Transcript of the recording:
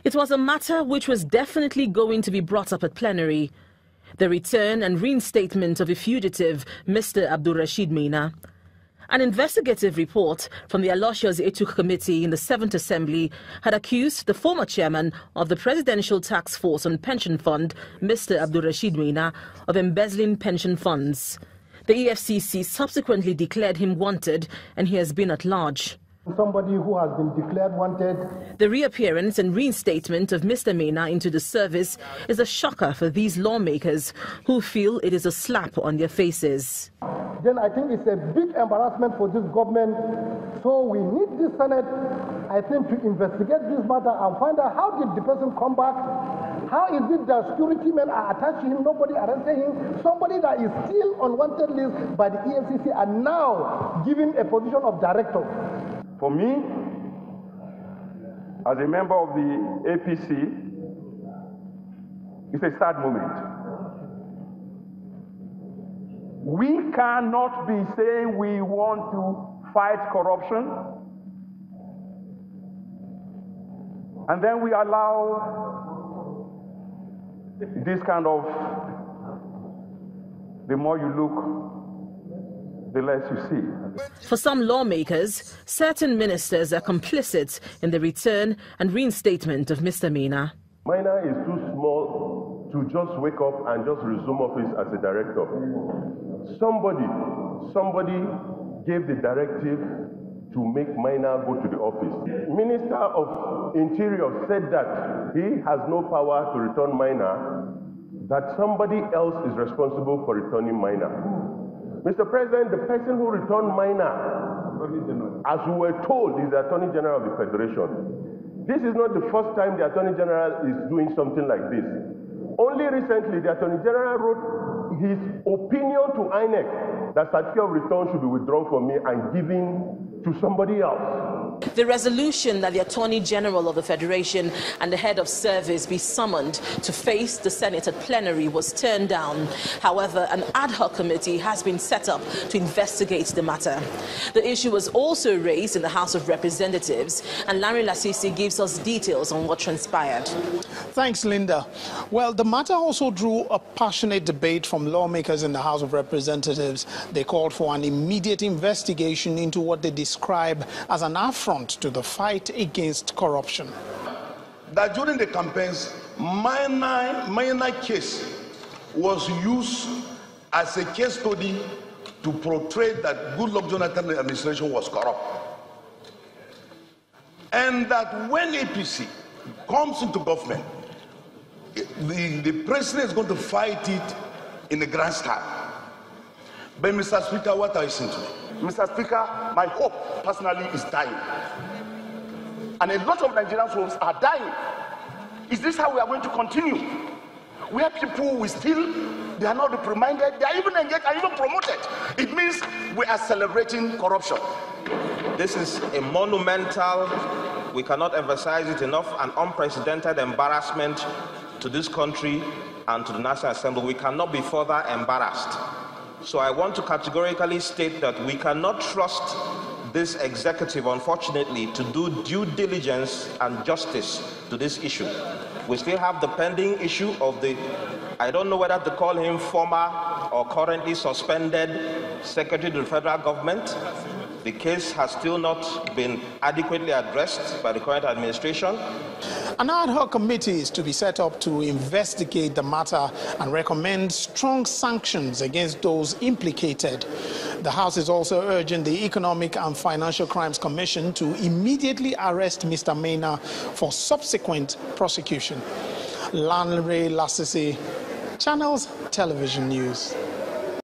It was a matter which was definitely going to be brought up at plenary. The return and reinstatement of a fugitive, Mr. Abdul Rashid Maina. An investigative report from the Aloysius Etuk Committee in the 7th Assembly had accused the former chairman of the Presidential Task Force on Pension Fund, Mr. Abdul Rashid Maina, of embezzling pension funds. The EFCC subsequently declared him wanted, and he has been at large. Somebody who has been declared wanted. The reappearance and reinstatement of Mr. Maina into the service is a shocker for these lawmakers who feel it is a slap on their faces. Then I think it's a big embarrassment for this government. So we need the Senate, I think, to investigate this matter and find out how did the person come back. How is it that security men are attached to him, nobody arrested him, somebody that is still on wanted list by the EFCC and now given a position of director. For me, as a member of the APC, it's a sad moment. We cannot be saying we want to fight corruption, and then we allow this kind of, the more you look, the less you see. For some lawmakers, certain ministers are complicit in the return and reinstatement of Mr. Maina. Maina is too small to just wake up and just resume office as a director. Somebody gave the directive to make Maina go to the office. Minister of Interior said that he has no power to return Maina, that somebody else is responsible for returning Maina. Mr. President, the person who returned Maina, as we were told, is the Attorney General of the Federation. This is not the first time the Attorney General is doing something like this. Only recently, the Attorney General wrote his opinion to INEC that certificate of return should be withdrawn from me and given to somebody else. The resolution that the Attorney General of the Federation and the head of service be summoned to face the Senate at plenary was turned down. However, an ad hoc committee has been set up to investigate the matter. The issue was also raised in the House of Representatives, and Larry Lasisi gives us details on what transpired. Thanks, Linda. Well, the matter also drew a passionate debate from lawmakers in the House of Representatives. They called for an immediate investigation into what they describe as an affront to the fight against corruption. That during the campaigns, Maina case was used as a case study to portray that Goodluck Jonathan administration was corrupt. And that when APC comes into government, the president is going to fight it in a grand style. But Mr. Speaker, what are you saying to me? Mr. Speaker, my hope personally is dying. And a lot of Nigerian souls are dying. Is this how we are going to continue? Where people will still, they are not reprimanded, they are even engaged and even promoted. It means we are celebrating corruption. This is a monumental, we cannot emphasize it enough, an unprecedented embarrassment to this country and to the National Assembly. We cannot be further embarrassed. So I want to categorically state that we cannot trust this executive, unfortunately, to do due diligence and justice to this issue. We still have the pending issue of the, I don't know whether to call him former or currently suspended Secretary to the Federal Government. The case has still not been adequately addressed by the current administration. An ad hoc committee is to be set up to investigate the matter and recommend strong sanctions against those implicated. The House is also urging the Economic and Financial Crimes Commission to immediately arrest Mr. Maina for subsequent prosecution. Larry Lasisi, Channels Television News.